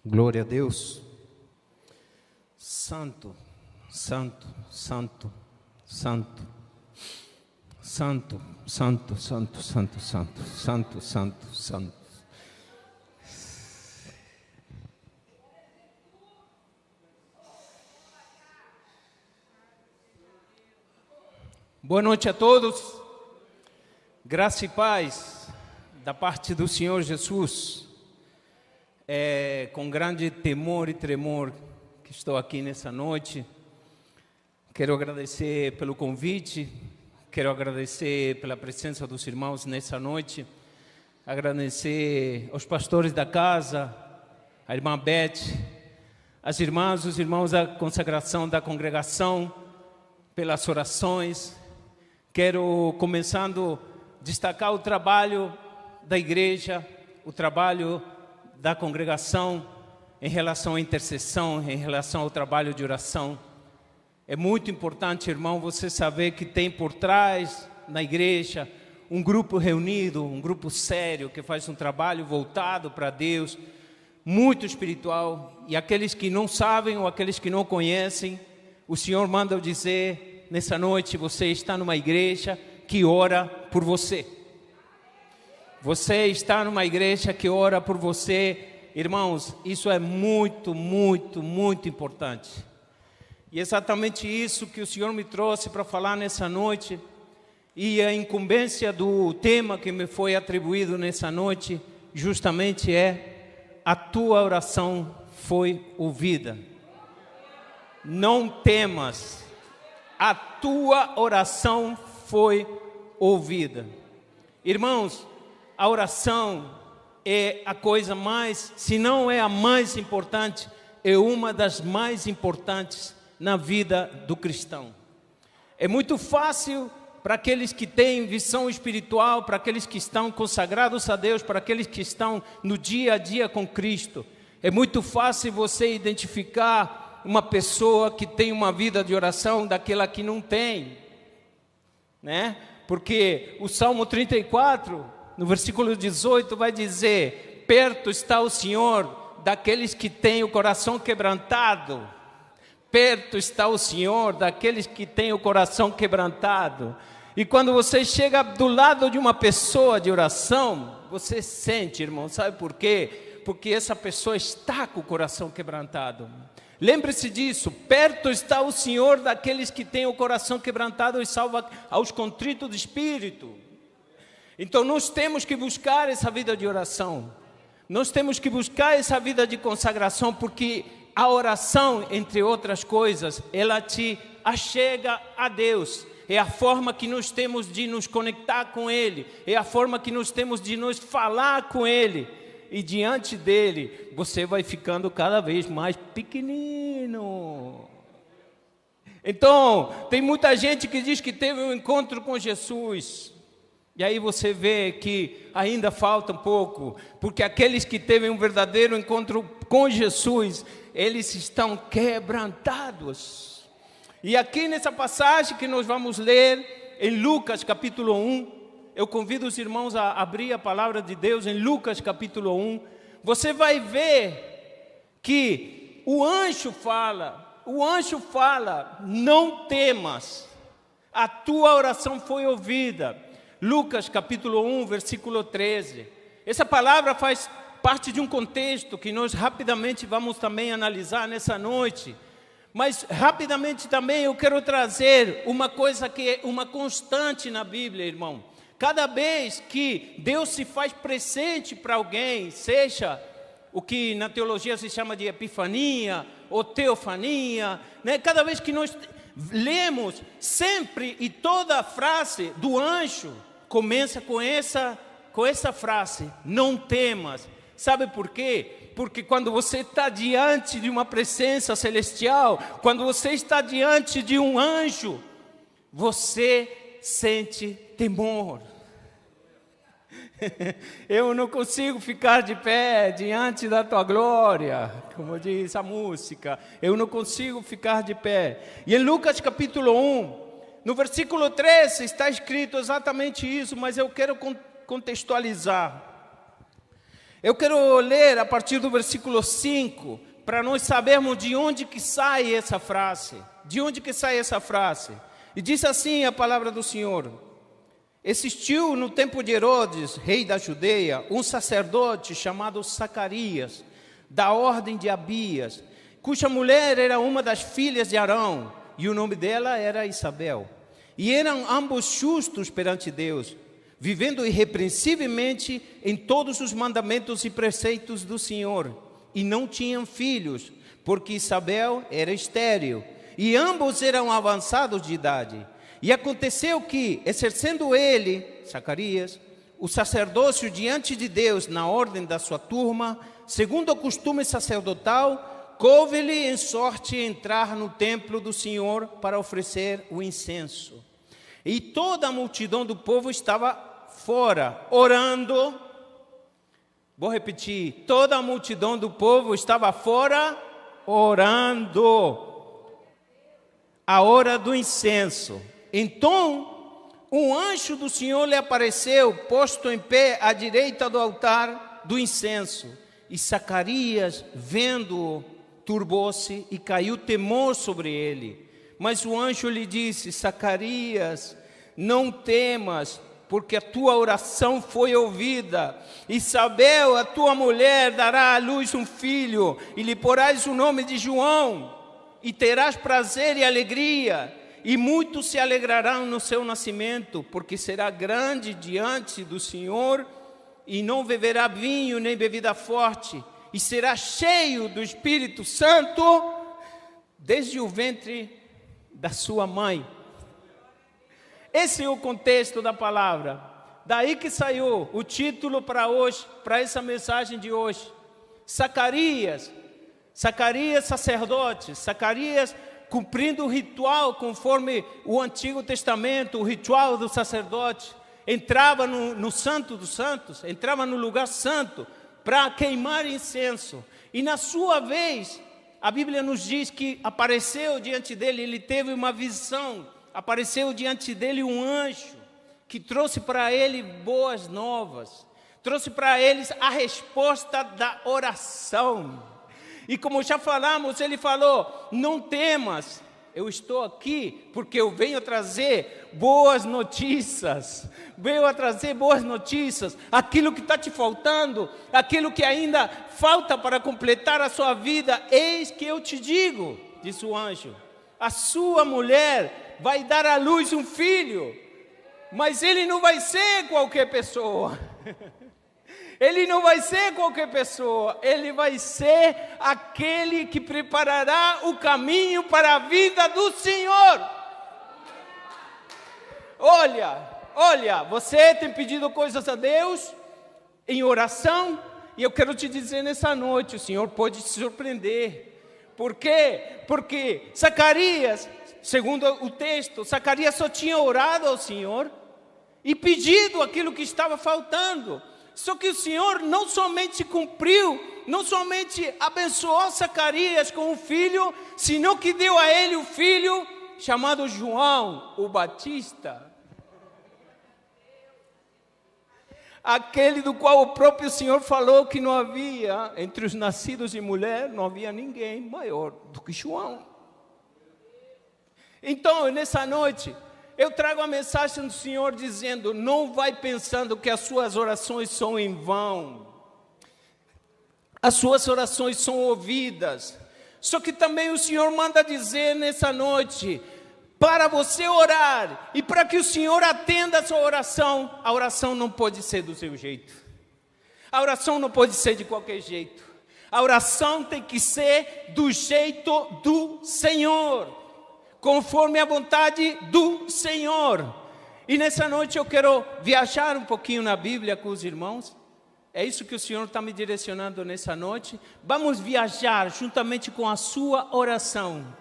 Glória a Deus. Santo, santo, santo, santo, santo, santo, santo, santo, santo, santo, santo, santo. Boa noite a todos. Graça e paz da parte do Senhor Jesus. É com grande temor e tremor que estou aqui nessa noite. Quero agradecer pelo convite, quero agradecer pela presença dos irmãos nessa noite, agradecer aos pastores da casa, a irmã Beth, as irmãs, os irmãos da consagração da congregação, pelas orações. Quero, começando, destacar o trabalho da igreja, o trabalho da congregação em relação à intercessão, em relação ao trabalho de oração. É muito importante, irmão, você saber que tem por trás, na igreja, um grupo reunido, um grupo sério, que faz um trabalho voltado para Deus, muito espiritual. E aqueles que não sabem ou aqueles que não conhecem, o Senhor manda eu dizer, nessa noite, você está numa igreja que ora por você. Você está numa igreja que ora por você. Irmãos, isso é muito, muito, muito importante. E é exatamente isso que o Senhor me trouxe para falar nessa noite. E a incumbência do tema que me foi atribuído nessa noite, justamente é: a tua oração foi ouvida. Não temas, a tua oração foi ouvida. Irmãos, a oração é a coisa mais, se não é a mais importante, é uma das mais importantes na vida do cristão. É muito fácil para aqueles que têm visão espiritual, para aqueles que estão consagrados a Deus, para aqueles que estão no dia a dia com Cristo. É muito fácil você identificar uma pessoa que tem uma vida de oração daquela que não tem, né? Porque o Salmo 34... no versículo 18 vai dizer: perto está o Senhor daqueles que têm o coração quebrantado. Perto está o Senhor daqueles que têm o coração quebrantado. E quando você chega do lado de uma pessoa de oração, você sente, irmão, sabe por quê? Porque essa pessoa está com o coração quebrantado. Lembre-se disso: perto está o Senhor daqueles que têm o coração quebrantado e salva aos contritos de espírito. Então nós temos que buscar essa vida de oração, nós temos que buscar essa vida de consagração, porque a oração, entre outras coisas, ela te achega a Deus. É a forma que nós temos de nos conectar com Ele, é a forma que nós temos de nos falar com Ele. E diante dEle, você vai ficando cada vez mais pequenino. Então, tem muita gente que diz que teve um encontro com Jesus. E aí você vê que ainda falta um pouco, porque aqueles que teve um verdadeiro encontro com Jesus, eles estão quebrantados. E aqui nessa passagem que nós vamos ler, em Lucas capítulo 1, eu convido os irmãos a abrir a palavra de Deus em Lucas capítulo 1, você vai ver que o anjo fala, não temas, a tua oração foi ouvida. Lucas capítulo 1, versículo 13. Essa palavra faz parte de um contexto que nós rapidamente vamos também analisar nessa noite. Mas rapidamente também eu quero trazer uma coisa que é uma constante na Bíblia, irmão. Cada vez que Deus se faz presente para alguém, seja o que na teologia se chama de epifania ou teofania, né? Cada vez que nós lemos, sempre e toda a frase do anjo começa com essa frase: não temas. Sabe por quê? Porque quando você está diante de uma presença celestial, quando você está diante de um anjo, você sente temor. Eu não consigo ficar de pé diante da tua glória, como diz a música. Eu não consigo ficar de pé. E em Lucas capítulo 1, no versículo 13 está escrito exatamente isso, mas eu quero contextualizar. Eu quero ler a partir do versículo 5, para nós sabermos de onde que sai essa frase. De onde que sai essa frase? E diz assim a palavra do Senhor: existiu no tempo de Herodes, rei da Judeia, um sacerdote chamado Zacarias, da ordem de Abias, cuja mulher era uma das filhas de Arão, e o nome dela era Isabel. E eram ambos justos perante Deus, vivendo irrepreensivelmente em todos os mandamentos e preceitos do Senhor. E não tinham filhos, porque Isabel era estéril, e ambos eram avançados de idade. E aconteceu que, exercendo ele, Zacarias, o sacerdócio diante de Deus na ordem da sua turma, segundo o costume sacerdotal, couve-lhe em sorte entrar no templo do Senhor para oferecer o incenso. E toda a multidão do povo estava fora, orando. Vou repetir, toda a multidão do povo estava fora, orando. A hora do incenso. Então, um anjo do Senhor lhe apareceu, posto em pé à direita do altar do incenso. E Zacarias, vendo-o, turbou-se e caiu temor sobre ele. Mas o anjo lhe disse: Zacarias, não temas, porque a tua oração foi ouvida. Isabel, a tua mulher, dará à luz um filho, e lhe porás o nome de João. E terás prazer e alegria, e muitos se alegrarão no seu nascimento, porque será grande diante do Senhor, e não beberá vinho nem bebida forte, e será cheio do Espírito Santo desde o ventre da sua mãe. Esse é o contexto da palavra. Daí que saiu o título para hoje, para essa mensagem de hoje. Zacarias sacerdote, Zacarias cumprindo o ritual conforme o Antigo Testamento, o ritual do sacerdote. Entrava no Santo dos Santos, entrava no lugar santo para queimar incenso. E na sua vez, a Bíblia nos diz que apareceu diante dele, ele teve uma visão, apareceu diante dele um anjo que trouxe para ele boas novas, trouxe para eles a resposta da oração. E como já falamos, ele falou: não temas, eu estou aqui porque eu venho trazer boas notícias. Venho a trazer boas notícias. Aquilo que está te faltando, aquilo que ainda falta para completar a sua vida, eis que eu te digo, disse o anjo: a sua mulher vai dar à luz um filho, mas ele não vai ser qualquer pessoa. Ele não vai ser qualquer pessoa, ele vai ser aquele que preparará o caminho para a vida do Senhor. Olha, você tem pedido coisas a Deus em oração, e eu quero te dizer nessa noite, o Senhor pode te surpreender. Por quê? Porque Zacarias, segundo o texto, Zacarias só tinha orado ao Senhor e pedido aquilo que estava faltando. Só que o Senhor não somente cumpriu, não somente abençoou Zacarias com um filho, senão que deu a ele um filho chamado João, o Batista. Aquele do qual o próprio Senhor falou que não havia, entre os nascidos de mulher, não havia ninguém maior do que João. Então, nessa noite, eu trago a mensagem do Senhor dizendo: não vai pensando que as suas orações são em vão. As suas orações são ouvidas. Só que também o Senhor manda dizer nessa noite, para você orar e para que o Senhor atenda a sua oração, a oração não pode ser do seu jeito. A oração não pode ser de qualquer jeito. A oração tem que ser do jeito do Senhor, conforme a vontade do Senhor. E nessa noite eu quero viajar um pouquinho na Bíblia com os irmãos. É isso que o Senhor está me direcionando nessa noite. Vamos viajar juntamente com a sua oração.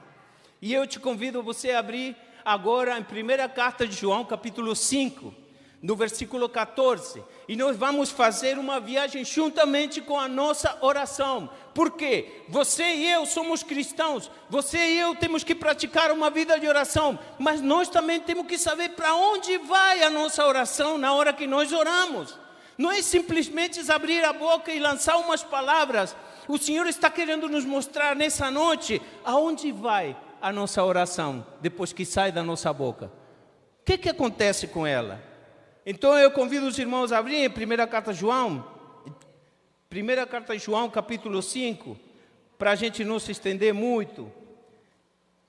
E eu te convido a você a abrir agora em primeira carta de João, capítulo 5, no versículo 14. E nós vamos fazer uma viagem juntamente com a nossa oração. Por quê? Você e eu somos cristãos. Você e eu temos que praticar uma vida de oração. Mas nós também temos que saber para onde vai a nossa oração na hora que nós oramos. Não é simplesmente abrir a boca e lançar umas palavras. O Senhor está querendo nos mostrar nessa noite aonde vai a nossa oração depois que sai da nossa boca. O que acontece com ela? Então eu convido os irmãos a abrirem 1 carta de João, 1 carta de João, capítulo 5, para a gente não se estender muito.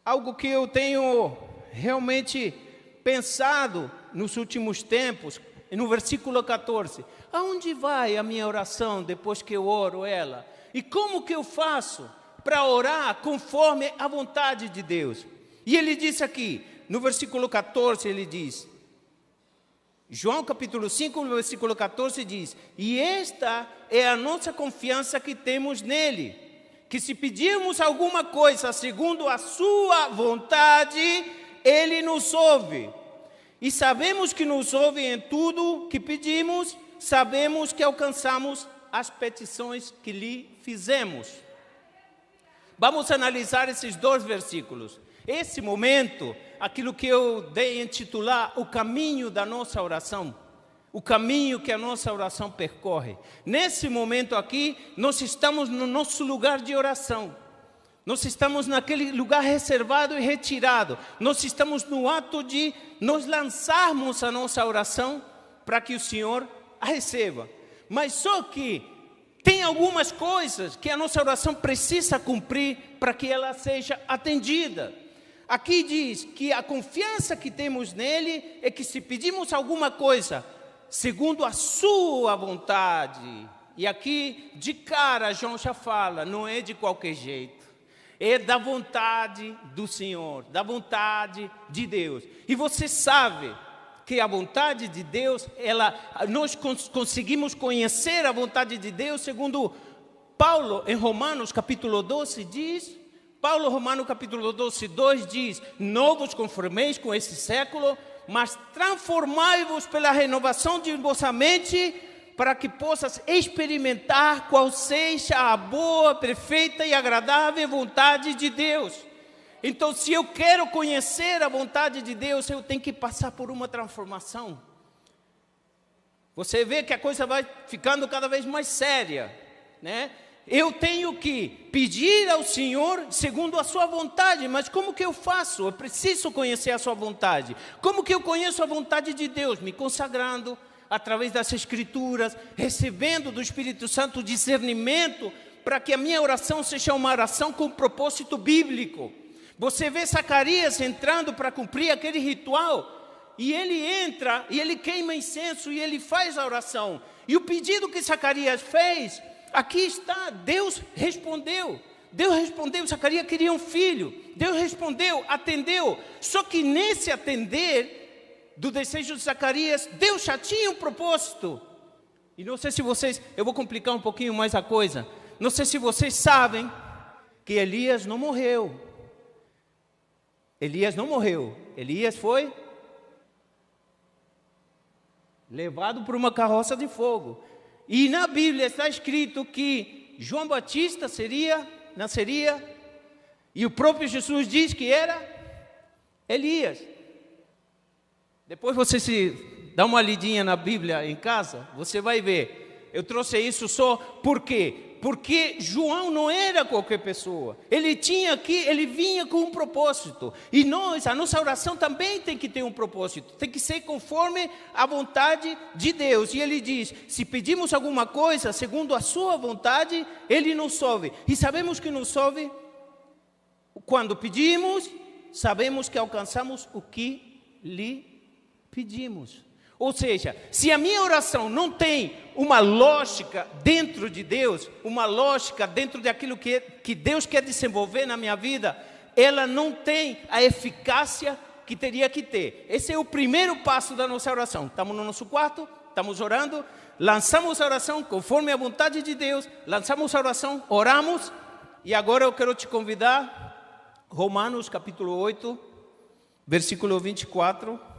Algo que eu tenho realmente pensado nos últimos tempos, no versículo 14. Aonde vai a minha oração depois que eu oro ela? E como que eu faço para orar conforme a vontade de Deus? E ele disse aqui, no versículo 14, ele diz, João capítulo 5, no versículo 14 diz, e esta é a nossa confiança que temos nele, que se pedirmos alguma coisa segundo a sua vontade, ele nos ouve. E sabemos que nos ouve em tudo que pedimos, sabemos que alcançamos as petições que lhe fizemos. Vamos analisar esses dois versículos. Esse momento, aquilo que eu dei a intitular o caminho da nossa oração, o caminho que a nossa oração percorre. Nesse momento aqui, nós estamos no nosso lugar de oração. Nós estamos naquele lugar reservado e retirado. Nós estamos no ato de nos lançarmos a nossa oração para que o Senhor a receba. Mas só que tem algumas coisas que a nossa oração precisa cumprir para que ela seja atendida. Aqui diz que a confiança que temos nele é que se pedimos alguma coisa, segundo a sua vontade, e aqui de cara João já fala, não é de qualquer jeito, é da vontade do Senhor, da vontade de Deus. E você sabe que a vontade de Deus, nós conseguimos conhecer a vontade de Deus, segundo Paulo em Romanos capítulo 12 diz, Paulo, Romanos capítulo 12, 2 diz, não vos conformeis com esse século, mas transformai-vos pela renovação de vossa mente, para que possas experimentar qual seja a boa, perfeita e agradável vontade de Deus. Então, se eu quero conhecer a vontade de Deus, eu tenho que passar por uma transformação. Você vê que a coisa vai ficando cada vez mais séria, né? Eu tenho que pedir ao Senhor segundo a sua vontade, mas como que eu faço? Eu preciso conhecer a sua vontade. Como que eu conheço a vontade de Deus? Me consagrando através das Escrituras, recebendo do Espírito Santo discernimento, para que a minha oração seja uma oração com propósito bíblico. Você vê Zacarias entrando para cumprir aquele ritual, e ele entra, e ele queima incenso, e ele faz a oração. E o pedido que Zacarias fez, aqui está, Deus respondeu. Deus respondeu, Zacarias queria um filho. Deus respondeu, atendeu. Só que nesse atender do desejo de Zacarias, Deus já tinha um propósito. E não sei se vocês, eu vou complicar um pouquinho mais a coisa. Não sei se vocês sabem que Elias não morreu. Elias não morreu. Elias foi levado por uma carroça de fogo. E na Bíblia está escrito que João Batista nasceria, e o próprio Jesus diz que era Elias. Depois você se dá uma lidinha na Bíblia em casa, você vai ver. Eu trouxe isso só por quê? Porque João não era qualquer pessoa. Ele vinha com um propósito. E a nossa oração também tem que ter um propósito. Tem que ser conforme a vontade de Deus. E ele diz, se pedimos alguma coisa segundo a sua vontade, ele nos ouve. E sabemos que nos ouve quando pedimos, sabemos que alcançamos o que lhe pedimos. Ou seja, se a minha oração não tem uma lógica dentro de Deus, uma lógica dentro daquilo que Deus quer desenvolver na minha vida, ela não tem a eficácia que teria que ter. Esse é o primeiro passo da nossa oração. Estamos no nosso quarto, estamos orando, lançamos a oração conforme a vontade de Deus, lançamos a oração, oramos, e agora eu quero te convidar, Romanos capítulo 8, versículo 24.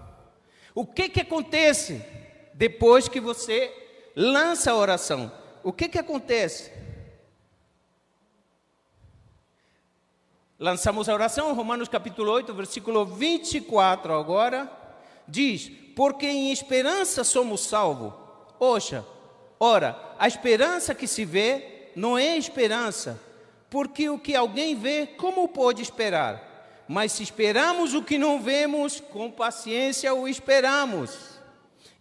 O que acontece depois que você lança a oração? O que acontece? Lançamos a oração, Romanos capítulo 8, versículo 24 agora, diz, porque em esperança somos salvos. Ora, a esperança que se vê não é esperança, porque o que alguém vê, como pode esperar? Mas se esperamos o que não vemos, com paciência o esperamos.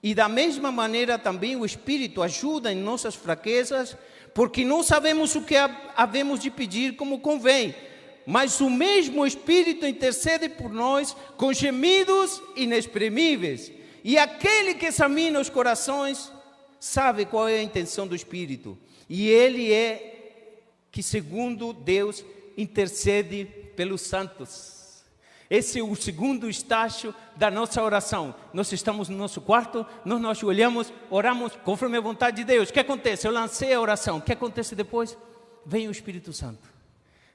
E da mesma maneira também o Espírito ajuda em nossas fraquezas, porque não sabemos o que havemos de pedir como convém. Mas o mesmo Espírito intercede por nós com gemidos inexprimíveis. E aquele que examina os corações sabe qual é a intenção do Espírito. E ele é que, segundo Deus, intercede pelos santos. Esse é o segundo estágio da nossa oração. Nós estamos no nosso quarto, nós nos ajoelhamos, oramos conforme a vontade de Deus. O que acontece? Eu lancei a oração. O que acontece depois? Vem o Espírito Santo.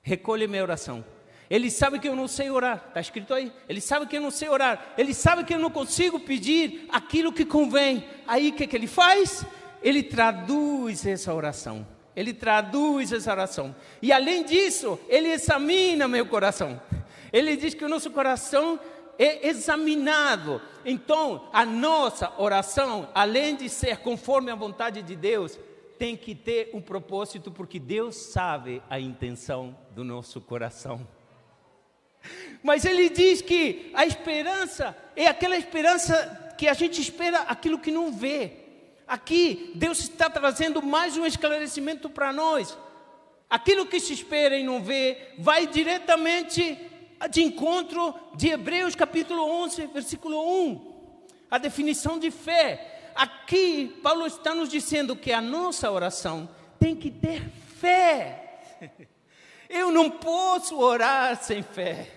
Recolhe minha oração. Ele sabe que eu não sei orar. Está escrito aí. Ele sabe que eu não sei orar. Ele sabe que eu não consigo pedir aquilo que convém. Aí o que ele faz? Ele traduz essa oração. Ele traduz essa oração. E além disso, ele examina meu coração. Ele diz que o nosso coração é examinado. Então, a nossa oração, além de ser conforme a vontade de Deus, tem que ter um propósito, porque Deus sabe a intenção do nosso coração. Mas ele diz que a esperança é aquela esperança que a gente espera aquilo que não vê. Aqui, Deus está trazendo mais um esclarecimento para nós. Aquilo que se espera e não vê, vai diretamente de encontro de Hebreus capítulo 11, versículo 1. A definição de fé. Aqui, Paulo está nos dizendo que a nossa oração tem que ter fé. Eu não posso orar sem fé.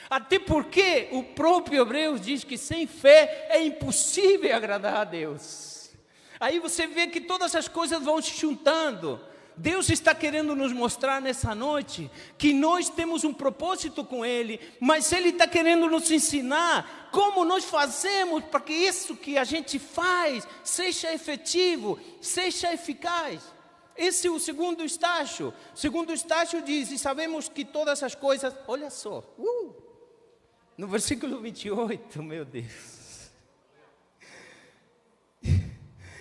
Até porque o próprio Hebreus diz que sem fé é impossível agradar a Deus. Aí você vê que todas as coisas vão se juntando. Deus está querendo nos mostrar nessa noite que nós temos um propósito com Ele, mas Ele está querendo nos ensinar como nós fazemos para que isso que a gente faz seja efetivo, seja eficaz. Esse é o segundo estágio. O segundo estágio diz, e sabemos que todas as coisas, olha só, no versículo 28, meu Deus.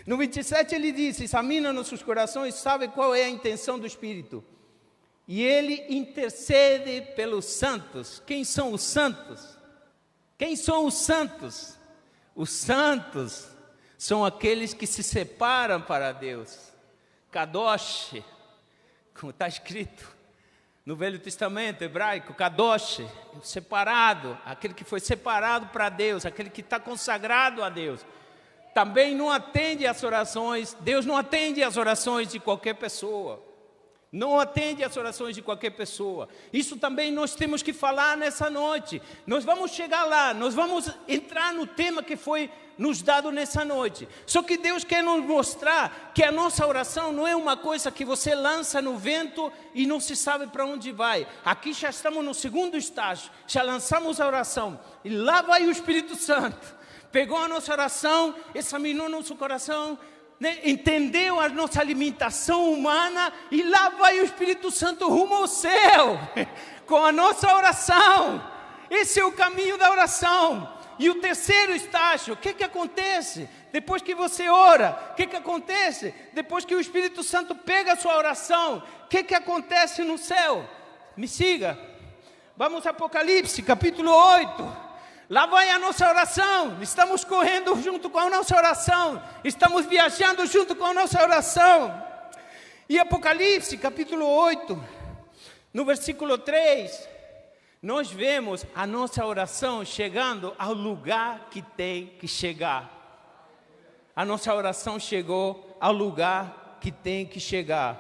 No 27 ele diz, examina nossos corações, sabe qual é a intenção do Espírito. E ele intercede pelos santos. Quem são os santos? Quem são os santos? Os santos são aqueles que se separam para Deus. Kadosh, como está escrito no Velho Testamento hebraico, Kadosh, separado, aquele que foi separado para Deus, aquele que está consagrado a Deus. Também não atende às orações, Deus não atende às orações de qualquer pessoa. Não atende às orações de qualquer pessoa. Isso também nós temos que falar nessa noite. Nós vamos chegar lá, nós vamos entrar no tema que foi nos dado nessa noite. Só que Deus quer nos mostrar que a nossa oração não é uma coisa que você lança no vento e não se sabe para onde vai. Aqui já estamos no segundo estágio, já lançamos a oração e lá vai o Espírito Santo. Pegou a nossa oração, examinou nosso coração, né? Entendeu a nossa alimentação humana e lá vai o Espírito Santo rumo ao céu, com a nossa oração. Esse é o caminho da oração. E o terceiro estágio, o que acontece? Depois que você ora, o que acontece? Depois que o Espírito Santo pega a sua oração, o que acontece no céu? Me siga. Vamos a Apocalipse, capítulo 8. Lá vai a nossa oração, estamos correndo junto com a nossa oração, estamos viajando junto com a nossa oração. E Apocalipse, capítulo 8, no versículo 3, nós vemos a nossa oração chegando ao lugar que tem que chegar. A nossa oração chegou ao lugar que tem que chegar.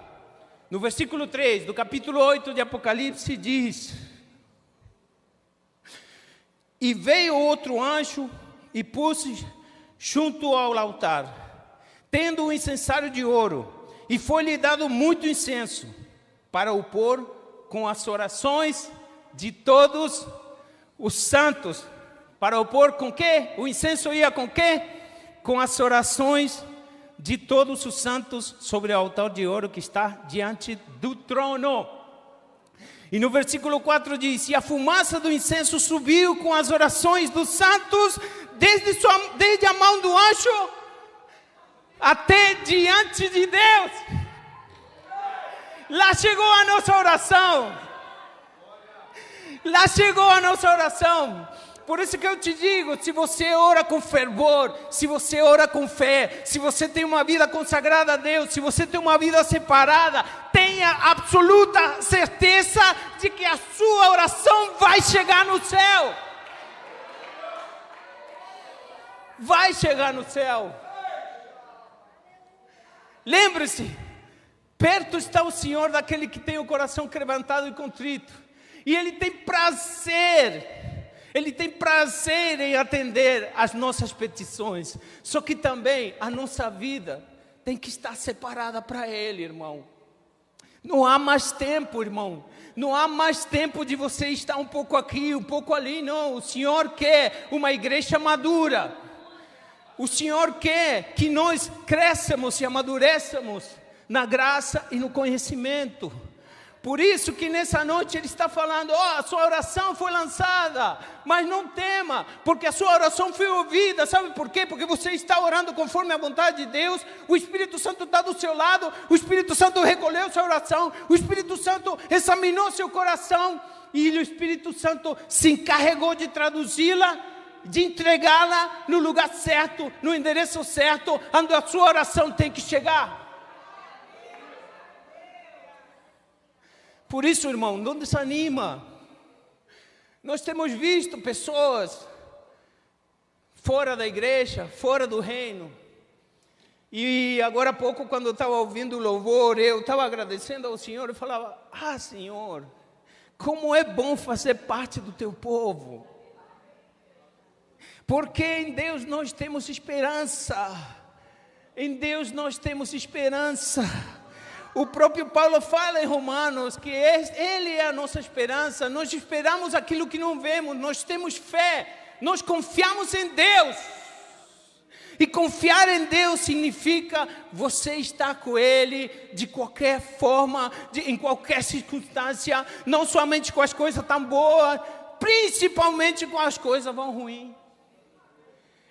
No versículo 3 do capítulo 8 de Apocalipse diz: e veio outro anjo e pôs-se junto ao altar, tendo um incensário de ouro, e foi-lhe dado muito incenso, para o pôr com as orações de todos os santos. Para o pôr com quê? O incenso ia com quê? Com as orações de todos os santos sobre o altar de ouro que está diante do trono. E no versículo 4 diz: e a fumaça do incenso subiu com as orações dos santos desde a mão do anjo até diante de Deus. Lá chegou a nossa oração. Lá chegou a nossa oração. Por isso que eu te digo, se você ora com fervor, se você ora com fé, se você tem uma vida consagrada a Deus, se você tem uma vida separada, tenha absoluta certeza de que a sua oração vai chegar no céu. Vai chegar no céu. Lembre-se, perto está o Senhor daquele que tem o coração quebrantado e contrito. E Ele tem prazer em atender às nossas petições. Só que também a nossa vida tem que estar separada para Ele, irmão. Não há mais tempo, irmão. Não há mais tempo de você estar um pouco aqui, um pouco ali, não. O Senhor quer uma igreja madura. O Senhor quer que nós cresçamos e amadureçamos na graça e no conhecimento. Por isso que nessa noite Ele está falando, a sua oração foi lançada, mas não tema, porque a sua oração foi ouvida. Sabe por quê? Porque você está orando conforme a vontade de Deus, o Espírito Santo está do seu lado, o Espírito Santo recolheu sua oração, o Espírito Santo examinou seu coração, e o Espírito Santo se encarregou de traduzi-la, de entregá-la no lugar certo, no endereço certo, onde a sua oração tem que chegar. Por isso, irmão, não desanima. Nós temos visto pessoas fora da igreja, fora do reino. E agora há pouco, quando eu estava ouvindo o louvor, eu estava agradecendo ao Senhor, eu falava, Senhor, como é bom fazer parte do teu povo. Porque em Deus nós temos esperança. Em Deus nós temos esperança. O próprio Paulo fala em Romanos que Ele é a nossa esperança. Nós esperamos aquilo que não vemos, nós temos fé, nós confiamos em Deus. E confiar em Deus significa você estar com Ele de qualquer forma, em qualquer circunstância, não somente com as coisas tão boas, principalmente com as coisas vão ruins.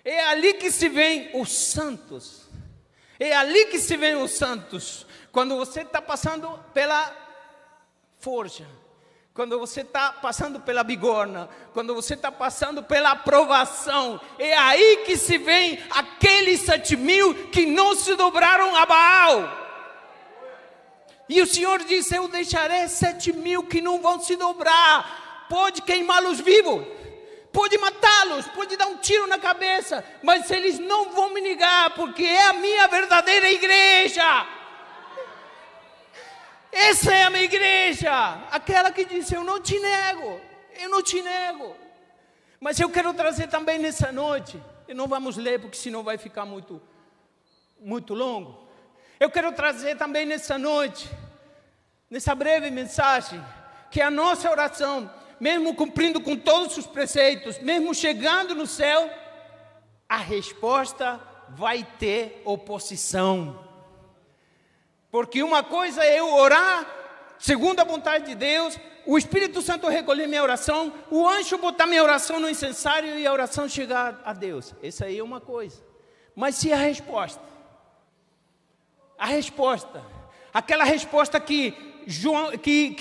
É ali que se vêem os santos. É ali que se vêem os santos. Quando você está passando pela forja, quando você está passando pela bigorna, quando você está passando pela aprovação, é aí que se vem aqueles 7.000 que não se dobraram a Baal. E o Senhor disse, eu deixarei 7.000 que não vão se dobrar. Pode queimá-los vivos, pode matá-los, pode dar um tiro na cabeça, mas eles não vão me negar, porque é a minha verdadeira igreja. Essa é a minha igreja, aquela que disse, eu não te nego. Mas eu quero trazer também nessa noite, e não vamos ler, porque senão vai ficar muito longo. Eu quero trazer também nessa noite, nessa breve mensagem, que a nossa oração, mesmo cumprindo com todos os preceitos, mesmo chegando no céu, a resposta vai ter oposição. Porque uma coisa é eu orar segundo a vontade de Deus, o Espírito Santo recolher minha oração, o anjo botar minha oração no incensário e a oração chegar a Deus. Essa aí é uma coisa. Mas se a resposta, aquela resposta que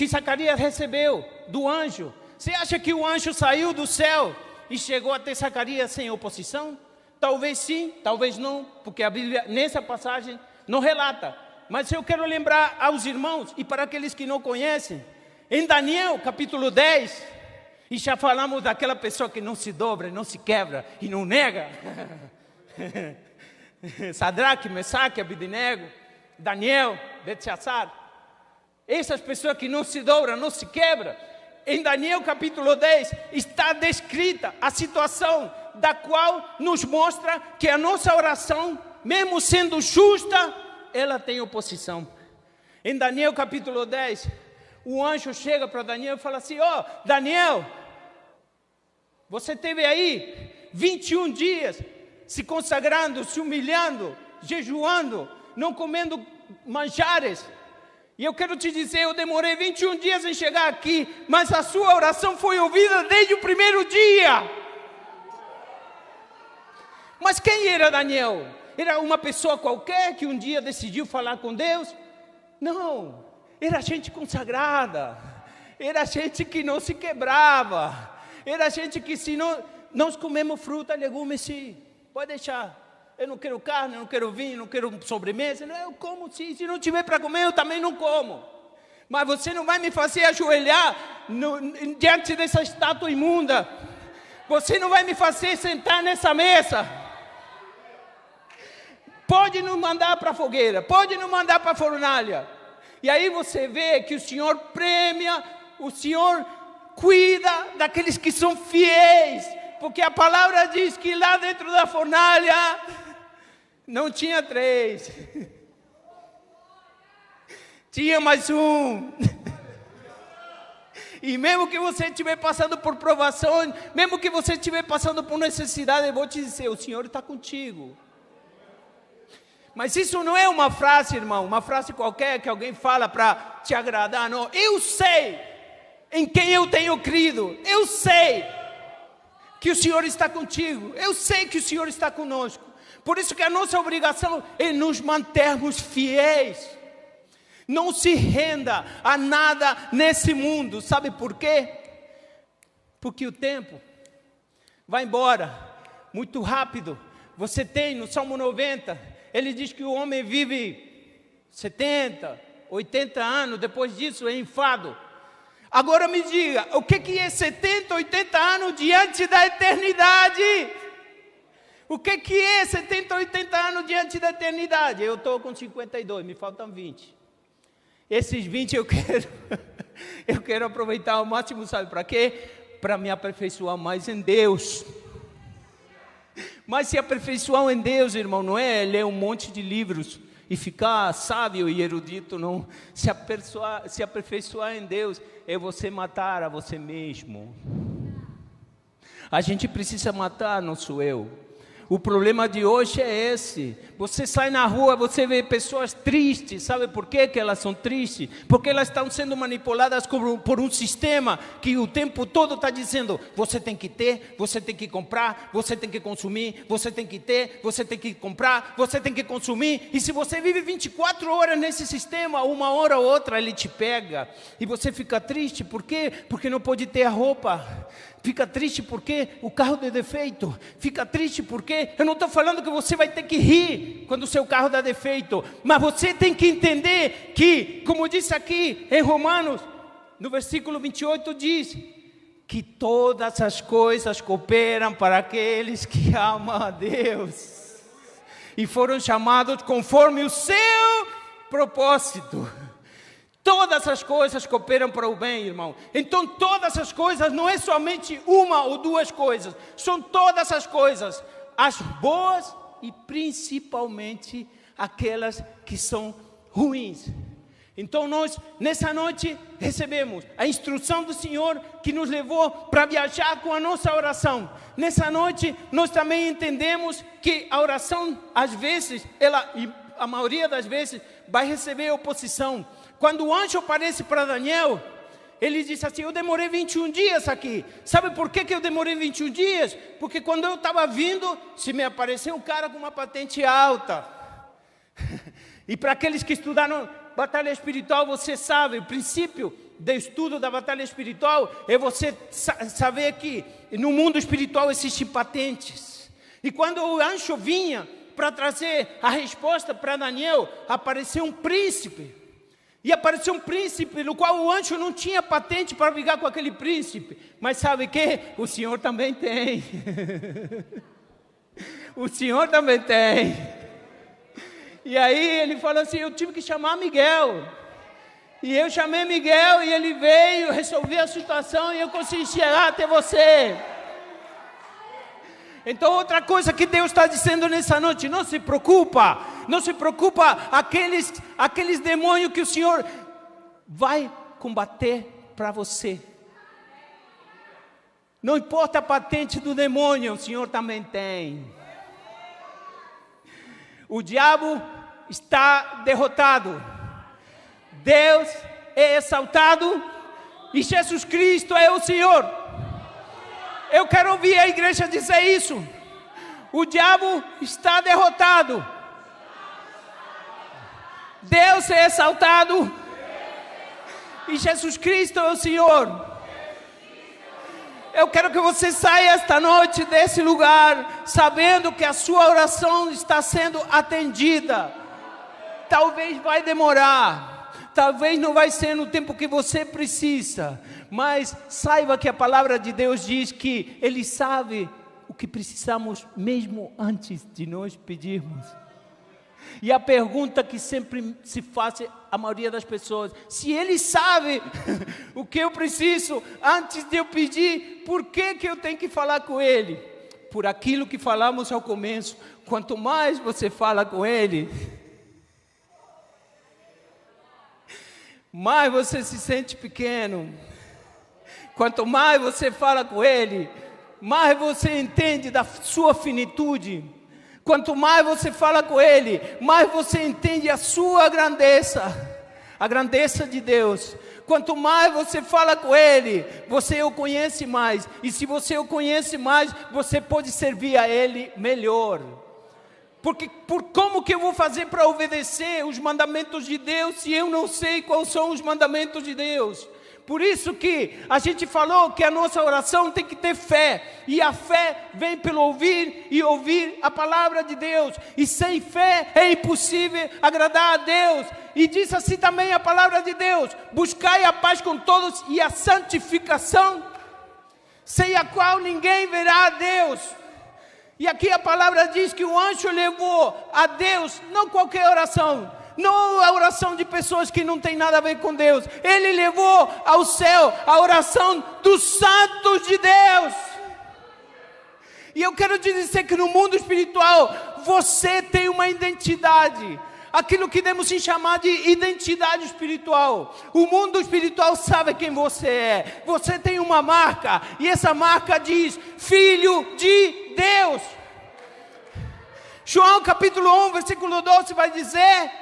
Zacarias recebeu do anjo, você acha que o anjo saiu do céu e chegou até Zacarias sem oposição? Talvez sim, talvez não, porque a Bíblia nessa passagem não relata. Mas eu quero lembrar aos irmãos e para aqueles que não conhecem, em Daniel capítulo 10, e já falamos daquela pessoa que não se dobra, não se quebra e não nega. Sadraque, Mesaque, Abednego, Daniel, Belteshazzar. Essas pessoas que não se dobram, não se quebram. Em Daniel capítulo 10 está descrita a situação da qual nos mostra que a nossa oração, mesmo sendo justa, ela tem oposição. Em Daniel capítulo 10, o anjo chega para Daniel e fala assim, Daniel, você teve aí 21 dias se consagrando, se humilhando, jejuando, não comendo manjares. E eu quero te dizer, eu demorei 21 dias em chegar aqui, mas a sua oração foi ouvida desde o primeiro dia. Mas quem era Daniel? Era uma pessoa qualquer que um dia decidiu falar com Deus? Não, era gente consagrada, era gente que não se quebrava, era gente que se nós comemos fruta, legumes, sim, pode deixar. Eu não quero carne, não quero vinho, não quero sobremesa. Não, eu como sim, se não tiver para comer, eu também não como. Mas você não vai me fazer ajoelhar diante dessa estátua imunda. Você não vai me fazer sentar nessa mesa. Pode nos mandar para a fogueira, pode nos mandar para a fornalha. E aí você vê que o Senhor premia, o Senhor cuida daqueles que são fiéis. Porque a palavra diz que lá dentro da fornalha não tinha 3. Tinha mais um. E mesmo que você estiver passando por provações, mesmo que você estiver passando por necessidade, eu vou te dizer, o Senhor está contigo. Mas isso não é uma frase, irmão, uma frase qualquer que alguém fala para te agradar, não. Eu sei em quem eu tenho crido, eu sei que o Senhor está contigo, eu sei que o Senhor está conosco. Por isso que a nossa obrigação é nos mantermos fiéis. Não se renda a nada nesse mundo. Sabe por quê? Porque o tempo vai embora muito rápido. Você tem no Salmo 90, ele diz que o homem vive 70, 80 anos, depois disso é enfado. Agora me diga, o que é 70, 80 anos diante da eternidade? O que é 70, 80 anos diante da eternidade? Eu estou com 52, me faltam 20. Esses 20 eu quero aproveitar ao máximo, sabe para quê? Para me aperfeiçoar mais em Deus. Mas se aperfeiçoar em Deus, irmão, não é ler um monte de livros e ficar sábio e erudito, não. Se aperfeiçoar em Deus é você matar a você mesmo. A gente precisa matar nosso eu. O problema de hoje é esse. Você sai na rua, você vê pessoas tristes. Sabe por quê que elas são tristes? Porque elas estão sendo manipuladas por um sistema que o tempo todo está dizendo: você tem que ter, você tem que comprar, você tem que consumir, você tem que ter, você tem que comprar, você tem que consumir. E se você vive 24 horas nesse sistema, uma hora ou outra ele te pega. E você fica triste. Por quê? Porque não pode ter a roupa. Fica triste porque o carro deu defeito. Fica triste porque, eu não estou falando que você vai ter que rir quando o seu carro dá defeito, mas você tem que entender que, como disse aqui em Romanos, no versículo 28 diz, que todas as coisas cooperam para aqueles que amam a Deus e foram chamados conforme o seu propósito. Todas as coisas cooperam para o bem, irmão. Então todas as coisas não é somente uma ou duas coisas. São todas as coisas. As boas e principalmente aquelas que são ruins. Então nós, nessa noite, recebemos a instrução do Senhor que nos levou para viajar com a nossa oração. Nessa noite, nós também entendemos que a oração, às vezes, a maioria das vezes, vai receber oposição. Quando o anjo aparece para Daniel, ele disse assim: eu demorei 21 dias aqui. Sabe por que eu demorei 21 dias? Porque quando eu estava vindo, se me apareceu um cara com uma patente alta. E para aqueles que estudaram batalha espiritual, você sabe, o princípio do estudo da batalha espiritual é você saber que no mundo espiritual existem patentes. E quando o anjo vinha para trazer a resposta para Daniel, apareceu um príncipe. E apareceu um príncipe, no qual o anjo não tinha patente para brigar com aquele príncipe. Mas sabe o que? O Senhor também tem. O Senhor também tem. E aí ele falou assim: eu tive que chamar Miguel. E eu chamei Miguel e ele veio, resolvi a situação e eu consegui chegar até você. Então outra coisa que Deus está dizendo nessa noite: não se preocupa. Não se preocupa aqueles demônios que o Senhor vai combater para você. Não importa a patente do demônio, o Senhor também tem. O diabo está derrotado. Deus é exaltado e Jesus Cristo é o Senhor. Eu quero ouvir a igreja dizer isso. O diabo está derrotado. Deus é exaltado. E Jesus Cristo é o Senhor. Eu quero que você saia esta noite desse lugar, sabendo que a sua oração está sendo atendida. Talvez vai demorar, talvez não vai ser no tempo que você precisa, mas saiba que a palavra de Deus diz que Ele sabe o que precisamos mesmo antes de nós pedirmos. E a pergunta que sempre se faz a maioria das pessoas: se Ele sabe o que eu preciso antes de eu pedir, por que eu tenho que falar com Ele? Por aquilo que falamos ao começo, quanto mais você fala com Ele, mais você se sente pequeno. Quanto mais você fala com Ele, mais você entende da sua finitude. Quanto mais você fala com Ele, mais você entende a sua grandeza, a grandeza de Deus. Quanto mais você fala com Ele, você o conhece mais. E se você o conhece mais, você pode servir a Ele melhor. Porque como que eu vou fazer para obedecer os mandamentos de Deus, se eu não sei quais são os mandamentos de Deus? Por isso que a gente falou que a nossa oração tem que ter fé. E a fé vem pelo ouvir e ouvir a palavra de Deus. E sem fé é impossível agradar a Deus. E diz assim também a palavra de Deus: buscai a paz com todos e a santificação, sem a qual ninguém verá a Deus. E aqui a palavra diz que o anjo levou a Deus, não qualquer oração, não a oração de pessoas que não tem nada a ver com Deus. Ele levou ao céu a oração dos santos de Deus. E eu quero te dizer que no mundo espiritual, você tem uma identidade. Aquilo que devemos chamar de identidade espiritual. O mundo espiritual sabe quem você é. Você tem uma marca. E essa marca diz: Filho de Deus. João capítulo 1, versículo 12 vai dizer: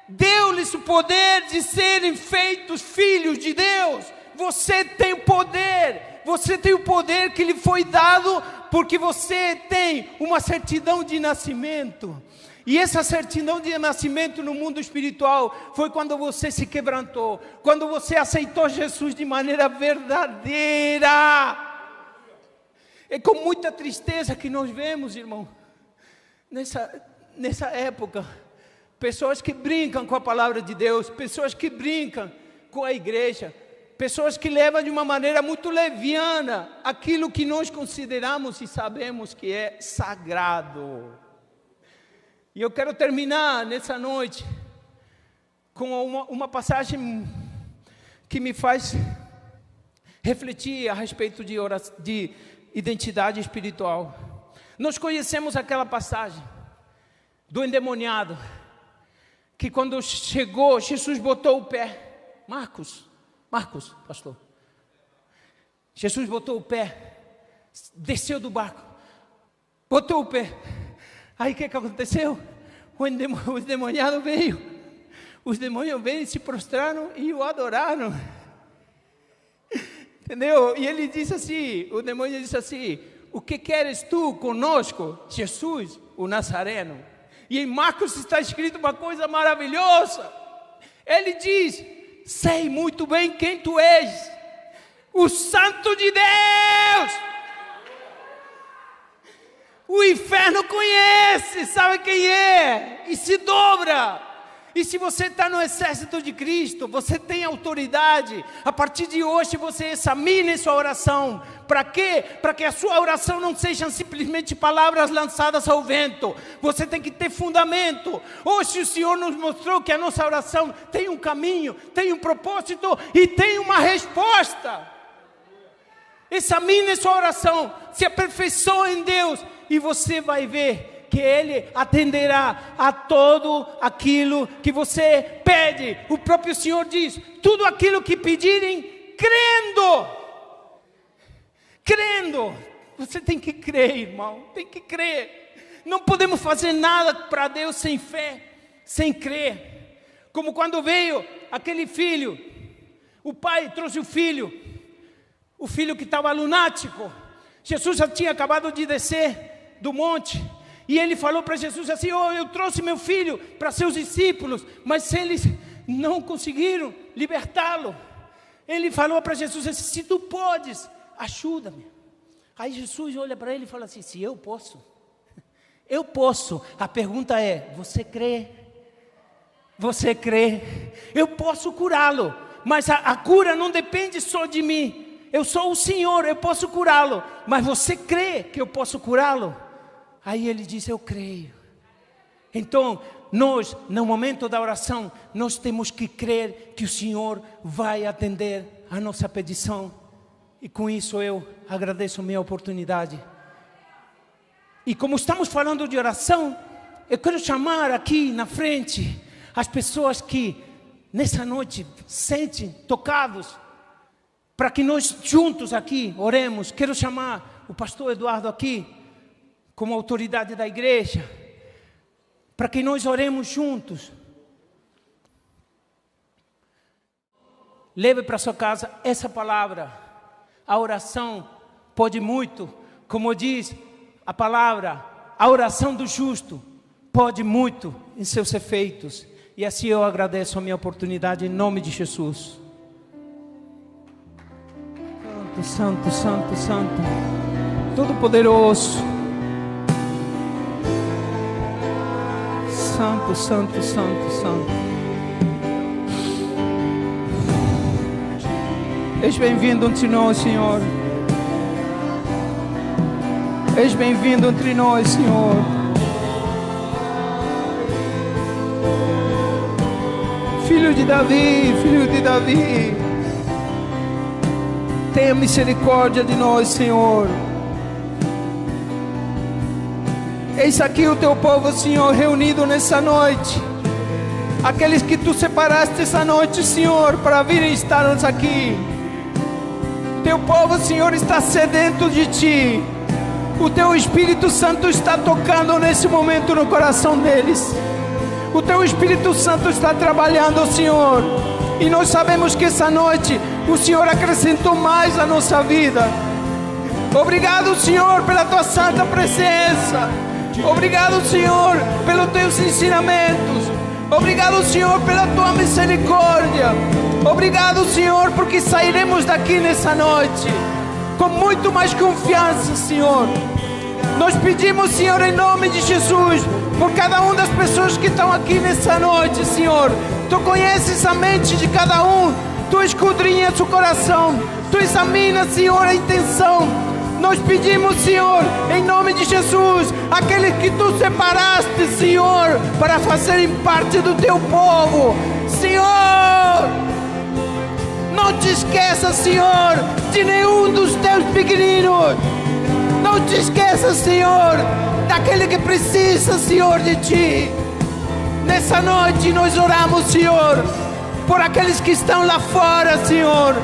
deu-lhes o poder de serem feitos filhos de Deus. Você tem o poder. Você tem o poder que lhe foi dado porque você tem uma certidão de nascimento. E essa certidão de nascimento no mundo espiritual foi quando você se quebrantou, quando você aceitou Jesus de maneira verdadeira. É com muita tristeza que nós vemos, irmão, nessa época, pessoas que brincam com a palavra de Deus, pessoas que brincam com a igreja, pessoas que levam de uma maneira muito leviana aquilo que nós consideramos e sabemos que é sagrado. E eu quero terminar nessa noite com uma passagem que me faz refletir a respeito de identidade espiritual. Nós conhecemos aquela passagem do endemoniado, que quando chegou, Jesus botou o pé. Marcos, pastor. Jesus botou o pé, desceu do barco, botou o pé. Aí o que aconteceu? O endemoniado veio. Os demônios veio e se prostraram e o adoraram. Entendeu? E ele disse assim, o demônio disse assim: o que queres tu conosco, Jesus, o Nazareno? E em Marcos está escrito uma coisa maravilhosa. Ele diz: sei muito bem quem tu és, o Santo de Deus. O inferno conhece, sabe quem é, e se dobra. E se você está no exército de Cristo, você tem autoridade. A partir de hoje você examine sua oração. Para quê? Para que a sua oração não sejam simplesmente palavras lançadas ao vento. Você tem que ter fundamento. Hoje o Senhor nos mostrou que a nossa oração tem um caminho, tem um propósito e tem uma resposta. Examine sua oração, se aperfeiçoe em Deus e você vai ver que Ele atenderá a todo aquilo que você pede. O próprio Senhor diz: tudo aquilo que pedirem, crendo. Você tem que crer, irmão, tem que crer. Não podemos fazer nada para Deus sem fé, sem crer. Como quando veio aquele filho, o pai trouxe o filho que estava lunático. Jesus já tinha acabado de descer do monte, E ele falou para Jesus assim: oh, eu trouxe meu filho para seus discípulos, mas eles não conseguiram libertá-lo. Ele falou para Jesus assim: se tu podes, ajuda-me. Aí Jesus olha para ele e fala assim: se eu posso, eu posso. A pergunta é: você crê? Você crê? Eu posso curá-lo, mas a cura não depende só de mim. Eu sou o Senhor, eu posso curá-lo, mas você crê que eu posso curá-lo? Aí ele diz: eu creio. Então, nós, no momento da oração, nós temos que crer que o Senhor vai atender a nossa petição. E com isso eu agradeço a minha oportunidade. E como estamos falando de oração, eu quero chamar aqui na frente as pessoas que nessa noite sentem tocados, para que nós juntos aqui oremos. Quero chamar o pastor Eduardo aqui, como autoridade da igreja, para que nós oremos juntos. Leve para sua casa essa palavra. A oração pode muito, como diz a palavra, a oração do justo pode muito em seus efeitos. E assim eu agradeço a minha oportunidade em nome de Jesus. Santo, santo, santo, Todo-Poderoso. Santo, santo, santo, santo. És bem-vindo entre nós, Senhor. És bem-vindo entre nós, Senhor. Filho de Davi, filho de Davi, tenha misericórdia de nós, Senhor. Eis aqui o teu povo, Senhor, reunido nessa noite. Aqueles que tu separaste essa noite, Senhor, para virem estar aqui. Teu povo, Senhor, está sedento de Ti. O Teu Espírito Santo está tocando nesse momento no coração deles. O Teu Espírito Santo está trabalhando, Senhor. E nós sabemos que essa noite o Senhor acrescentou mais à nossa vida. Obrigado, Senhor, pela Tua santa presença. Obrigado, Senhor, pelos Teus ensinamentos. Obrigado, Senhor, pela Tua misericórdia. Obrigado, Senhor, porque sairemos daqui nessa noite com muito mais confiança, Senhor. Nós pedimos, Senhor, em nome de Jesus, por cada uma das pessoas que estão aqui nessa noite, Senhor. Tu conheces a mente de cada um. Tu esquadrinhas o coração. Tu examinas, Senhor, a intenção. Nós pedimos, Senhor, em nome de Jesus, aqueles que Tu separaste, Senhor, para fazerem parte do Teu povo. Senhor, não te esqueça, Senhor, de nenhum dos Teus pequeninos. Não te esqueça, Senhor, daquele que precisa, Senhor, de Ti. Nessa noite nós oramos, Senhor, por aqueles que estão lá fora, Senhor.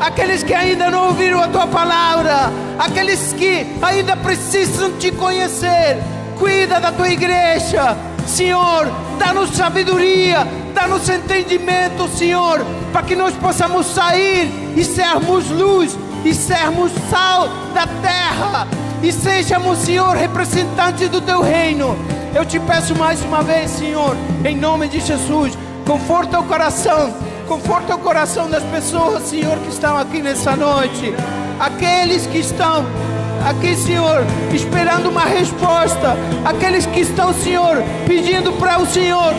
Aqueles que ainda não ouviram a Tua palavra. Aqueles que ainda precisam Te conhecer. Cuida da Tua igreja, Senhor. Dá-nos sabedoria, dá-nos entendimento, Senhor, para que nós possamos sair e sermos luz, e sermos sal da terra, e sejamos, Senhor, representantes do Teu reino. Eu Te peço mais uma vez, Senhor, em nome de Jesus, conforta o coração das pessoas, Senhor, que estão aqui nessa noite. Aqueles que estão aqui, Senhor, esperando uma resposta. Aqueles que estão, Senhor, pedindo para o Senhor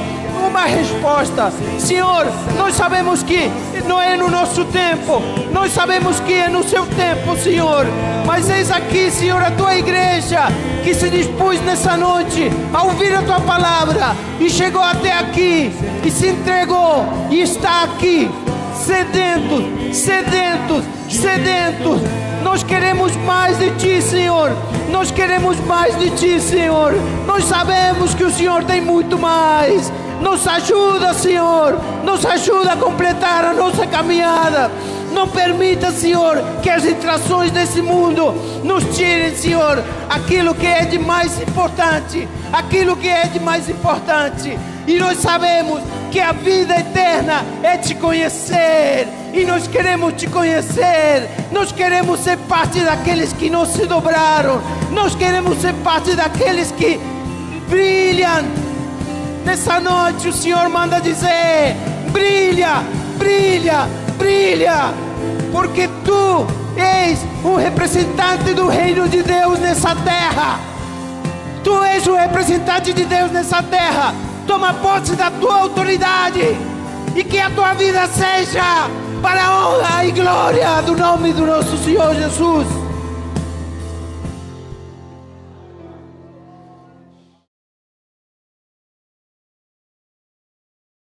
uma resposta. Senhor, nós sabemos que não é no nosso tempo. Nós sabemos que é no Seu tempo, Senhor. Mas eis aqui, Senhor, a Tua igreja que se dispôs nessa noite a ouvir a Tua palavra e chegou até aqui e se entregou e está aqui sedentos, sedentos, sedentos. Nós queremos mais de Ti, Senhor. Nós queremos mais de Ti, Senhor. Nós sabemos que o Senhor tem muito mais. Nos ajuda, Senhor. Nos ajuda a completar a nossa caminhada. Não permita, Senhor, que as distrações desse mundo nos tirem, Senhor, aquilo que é de mais importante. Aquilo que é de mais importante. E nós sabemos que a vida eterna é Te conhecer. E nós queremos Te conhecer. Nós queremos ser parte daqueles que não se dobraram. Nós queremos ser parte daqueles que brilham. Nessa noite o Senhor manda dizer: brilha, brilha, brilha, porque tu és um representante do reino de Deus nessa terra. Tu és o representante de Deus nessa terra. Toma posse da tua autoridade e que a tua vida seja para a honra e glória do nome do nosso Senhor Jesus.